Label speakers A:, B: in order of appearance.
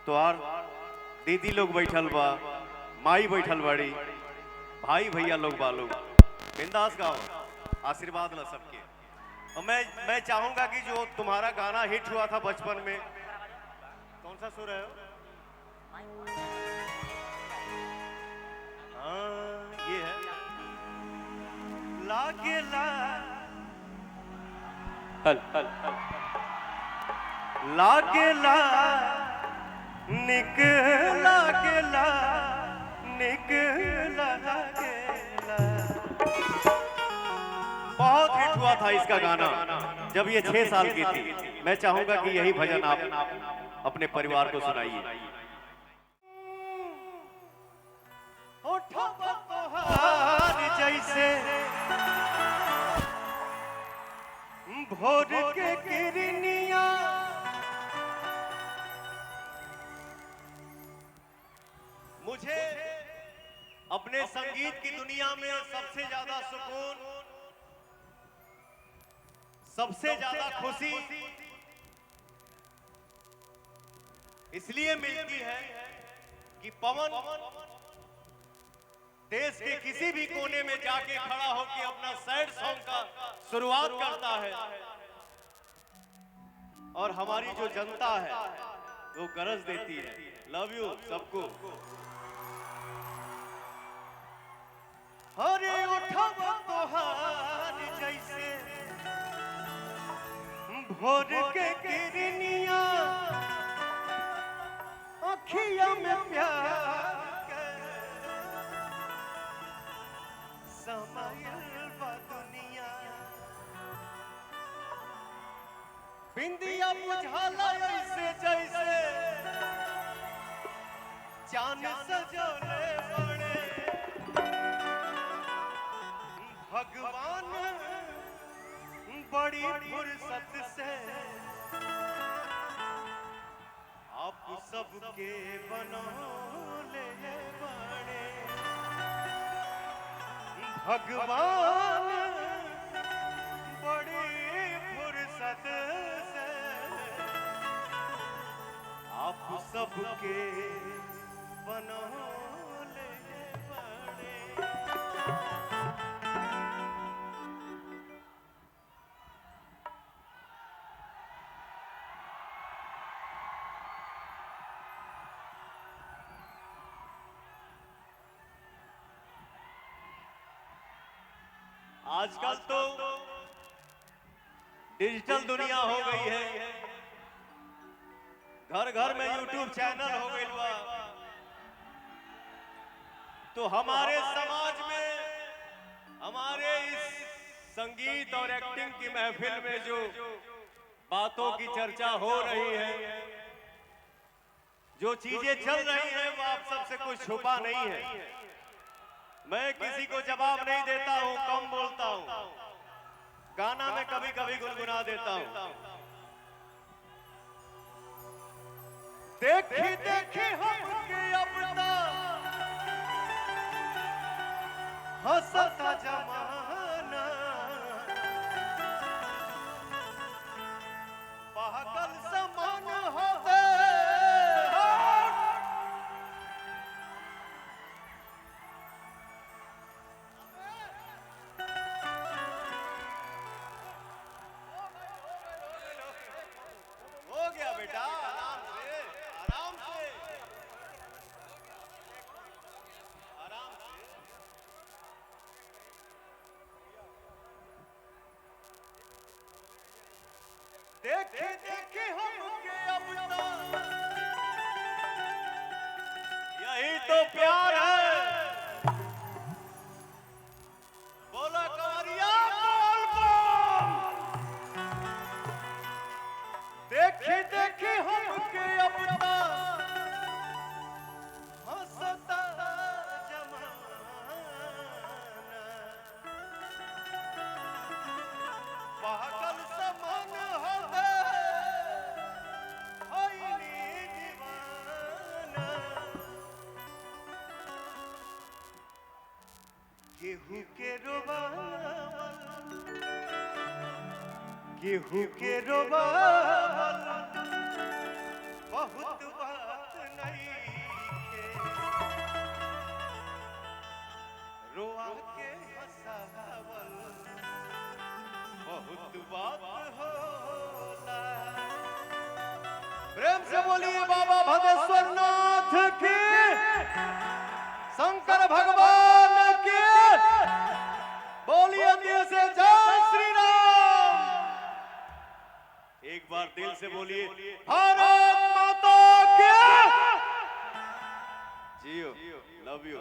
A: तो और दीदी लोग बैठल बा, माई बैठल बड़ी, भाई भैया लोग बालू बिंदास गाओ, आशीर्वाद ला सबके। और मैं चाहूंगा कि जो तुम्हारा गाना हिट हुआ था बचपन में, कौन सा सुर है? हाँ ये है, लागे ला हल हल हल लागेला निकला गेला निकला गेला। बहुत हिट हुआ था इसका गाना जब ये 6 साल की थी। मैं चाहूंगा कि यही भजन आप अपने परिवार को सुनाइए। जैसे भोर के किरनिया मुझे अपने संगीत की दुनिया में सबसे ज्यादा सुकून, सबसे ज्यादा खुशी इसलिए मिलती है कि पवन देश के किसी भी कोने में जाके खड़ा होकर अपना सैड सॉन्ग का शुरुआत करता है और हमारी जो जनता है वो गरज देती है। लव यू सबको। हरे उठवा तोहार जैसे भोर के किरनिया अखिया में प्यार समायल बा दुनिया। बिंदिया बुझाला ऐसे जैसे चांद सजोले बड़े भगवान बड़ी फुर्सत से आप सबके बनौले बड़े भगवान बड़ी फुर्सत से आप सबके बनौले बड़े। आजकल तो डिजिटल दुनिया हो गई है, घर घर में यूट्यूब चैनल हो गई बा। तो हमारे समाज में हमारे इस संगीत और एक्टिंग की महफिल में जो बातों की चर्चा हो रही है, जो चीजें चल रही हैं, वो आप सबसे कुछ छुपा नहीं है। मैं किसी को जवाब नहीं देता हूं, कम बोलता हूं, गाना में कभी कभी गुनगुना देता हूं। देखी देखी हमके अब हंसता जमाना, पागल समान हो गए। हो गया बेटा, आराम से आराम से आराम से। देखे देखे हमके अब यही तो प्यार है। बोला कवरिया बोल बोल। देखी देखी हमके अब हंसता जमाना, पागल समान हो गए दीवाना। गेहूं के रोबावल, गेहूं के रोबावल बहुत बात नहीं के रोआ के हंसावल बहुत बात होला। प्रेम से बोलिए बाबा भदेश्वर नाथ की, शंकर भगवान की, बोलिए दिल से जय श्री राम। एक बार दिल से बोलिए भारत माता की। जियो, लव यू।